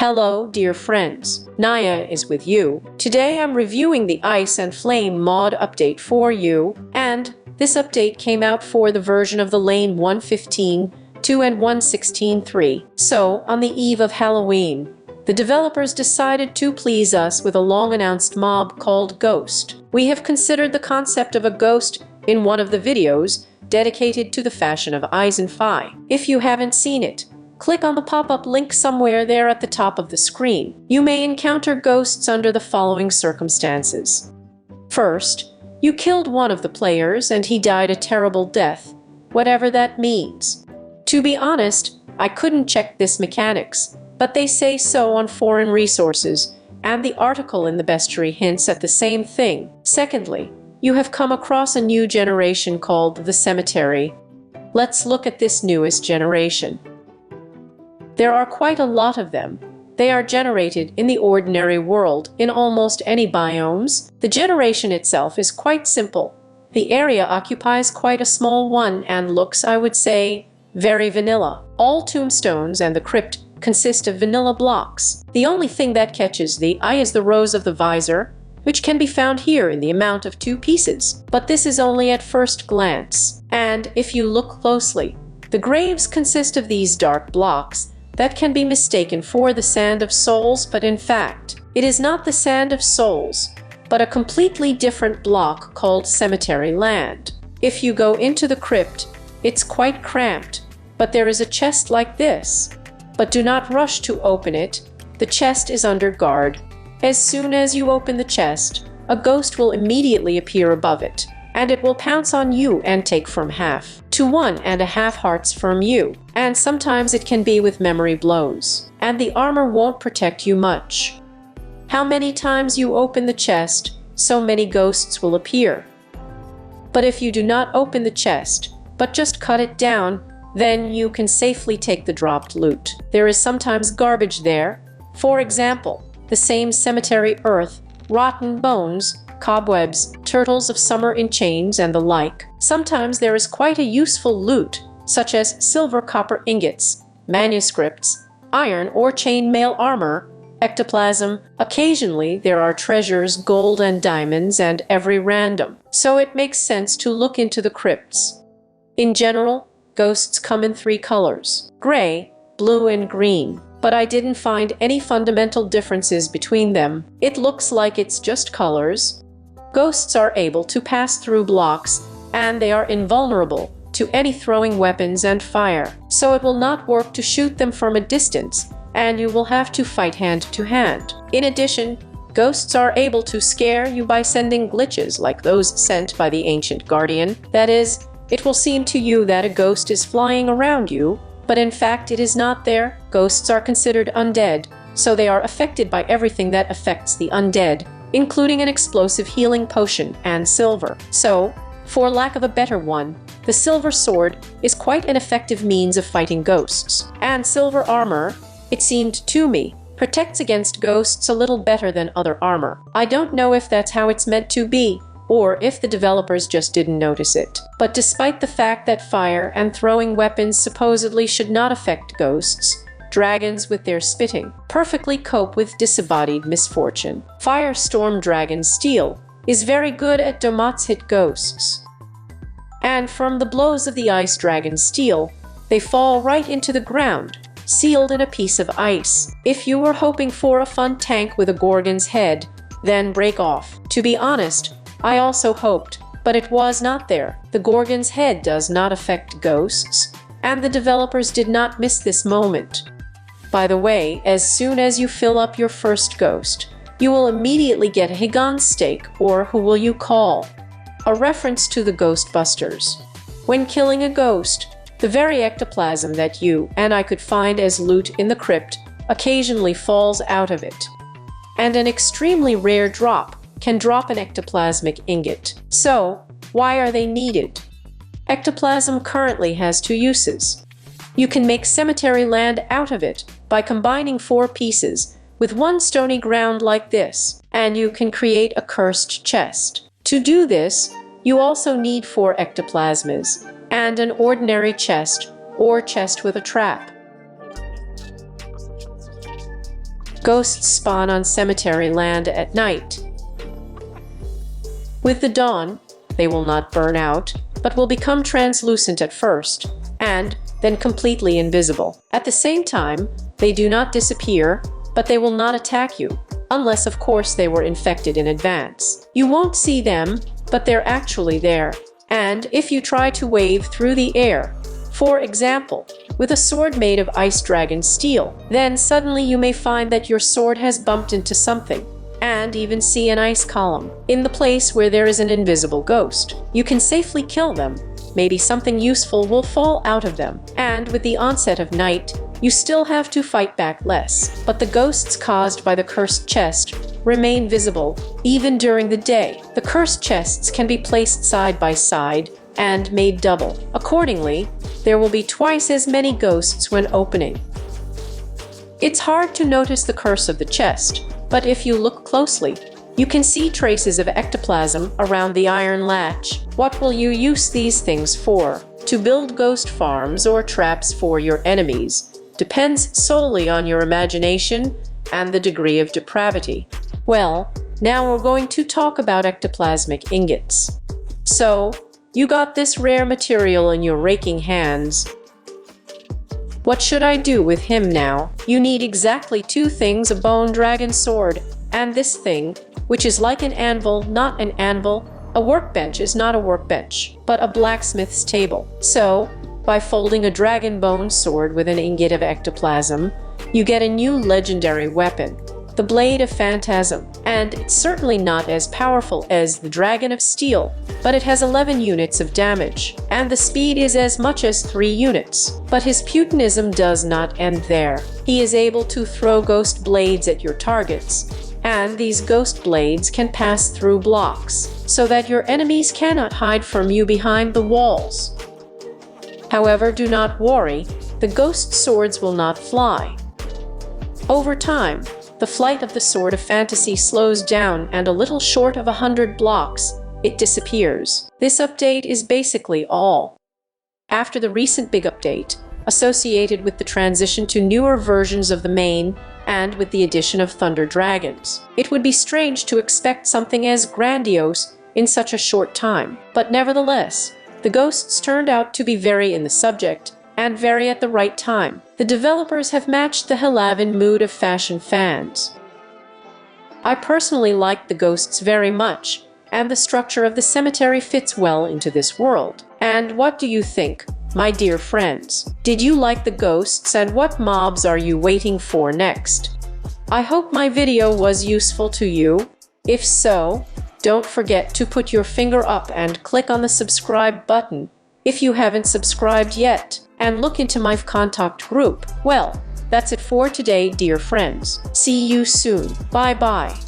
Hello, dear friends. Naya is with you. Today I'm reviewing the Ice and Flame mod update for you, and this update came out for the version of the lane 1.15.2 and 1.16.3. So, on the eve of Halloween, the developers decided to please us with a long-announced mob called Ghost. We have considered the concept of a ghost in one of the videos dedicated to the fashion of Eyes and Fi. If you haven't seen it, click on the pop-up link somewhere there at the top of the screen. You may encounter ghosts under the following circumstances. First, you killed one of the players and he died a terrible death, whatever that means. To be honest, I couldn't check this mechanics, but they say so on foreign resources, and the article in the bestiary hints at the same thing. Secondly, you have come across a new generation called the Cemetery. Let's look at this newest generation. There are quite a lot of them. They are generated in the ordinary world in almost any biomes. The generation itself is quite simple. The area occupies quite a small one and looks, I would say, very vanilla. All tombstones and the crypt consist of vanilla blocks. The only thing that catches the eye is the rose of the visor, which can be found here in the amount of 2 pieces. But this is only at first glance. And if you look closely, the graves consist of these dark blocks that can be mistaken for the Sand of Souls, but in fact, it is not the Sand of Souls, but a completely different block called Cemetery Land. If you go into the crypt, it's quite cramped, but there is a chest like this. But do not rush to open it. The chest is under guard. As soon as you open the chest, a ghost will immediately appear above it, and it will pounce on you and take from half to 1.5 hearts from you, and sometimes it can be with memory blows, and the armor won't protect you much. How many times you open the chest, so many ghosts will appear. But if you do not open the chest, but just cut it down, then you can safely take the dropped loot. There is sometimes garbage there, for example, the same cemetery earth, rotten bones, cobwebs, turtles of summer in chains, and the like. Sometimes there is quite a useful loot, such as silver copper ingots, manuscripts, iron or chain mail armor, ectoplasm. Occasionally there are treasures, gold and diamonds, and every random. So it makes sense to look into the crypts. In general, ghosts come in 3 colors: gray, blue, and green. But I didn't find any fundamental differences between them. It looks like it's just colors. Ghosts are able to pass through blocks, and they are invulnerable to any throwing weapons and fire. So it will not work to shoot them from a distance, and you will have to fight hand to hand. In addition, ghosts are able to scare you by sending glitches like those sent by the Ancient Guardian. That is, it will seem to you that a ghost is flying around you, but in fact it is not there. Ghosts are considered undead, so they are affected by everything that affects the undead, including an explosive healing potion and silver. So, for lack of a better one, the silver sword is quite an effective means of fighting ghosts. And silver armor, it seemed to me, protects against ghosts a little better than other armor. I don't know if that's how it's meant to be, or if the developers just didn't notice it. But despite the fact that fire and throwing weapons supposedly should not affect ghosts, dragons with their spitting perfectly cope with disembodied misfortune. Firestorm Dragon Steel is very good at domots hit ghosts. And from the blows of the Ice Dragon Steel, they fall right into the ground, sealed in a piece of ice. If you were hoping for a fun tank with a Gorgon's head, then break off. To be honest, I also hoped, but it was not there. The Gorgon's head does not affect ghosts, and the developers did not miss this moment. By the way, as soon as you fill up your first ghost, you will immediately get a Higan steak, or who will you call? A reference to the Ghostbusters. When killing a ghost, the very ectoplasm that you and I could find as loot in the crypt occasionally falls out of it. And an extremely rare drop can drop an ectoplasmic ingot. So, why are they needed? Ectoplasm currently has 2 uses. You can make cemetery land out of it by combining 4 pieces with 1 stony ground like this, and you can create a cursed chest. To do this, you also need 4 ectoplasmas and an ordinary chest or chest with a trap. Ghosts spawn on cemetery land at night. With the dawn, they will not burn out, but will become translucent at first, and then completely invisible. At the same time, they do not disappear, but they will not attack you, unless of course they were infected in advance. You won't see them, but they're actually there. And if you try to wave through the air, for example, with a sword made of ice dragon steel, then suddenly you may find that your sword has bumped into something, and even see an ice column in the place where there is an invisible ghost. You can safely kill them. Maybe something useful will fall out of them, and with the onset of night, you still have to fight back less. But the ghosts caused by the cursed chest remain visible even during the day. The cursed chests can be placed side by side and made double. Accordingly, there will be twice as many ghosts when opening. It's hard to notice the curse of the chest, but if you look closely, you can see traces of ectoplasm around the iron latch. What will you use these things for? To build ghost farms or traps for your enemies depends solely on your imagination and the degree of depravity. Well, now we're going to talk about ectoplasmic ingots. So, you got this rare material in your raking hands. What should I do with him now? You need exactly two things: a bone dragon sword and this thing, which is like an anvil, not an anvil. A workbench is not a workbench, but a blacksmith's table. So, by folding a dragon bone sword with an ingot of ectoplasm, you get a new legendary weapon, the Blade of Phantasm. And it's certainly not as powerful as the Dragon of Steel, but it has 11 units of damage, and the speed is as much as 3 units. But his putinism does not end there. He is able to throw ghost blades at your targets, and these ghost blades can pass through blocks, so that your enemies cannot hide from you behind the walls. However, do not worry, the ghost swords will not fly. Over time, the flight of the Sword of Fantasy slows down, and a little short of 100 blocks, it disappears. This update is basically all. After the recent big update, associated with the transition to newer versions of the main, and with the addition of Thunder Dragons, it would be strange to expect something as grandiose in such a short time. But nevertheless, the ghosts turned out to be very in the subject, and very at the right time. The developers have matched the Helavan mood of fashion fans. I personally like the ghosts very much, and the structure of the cemetery fits well into this world. And what do you think, my dear friends? Did you like the ghosts, and what mobs are you waiting for next? I hope my video was useful to you. If so, don't forget to put your finger up and click on the subscribe button if you haven't subscribed yet, and look into my contact group. Well, that's it for today, dear friends. See you soon. Bye-bye.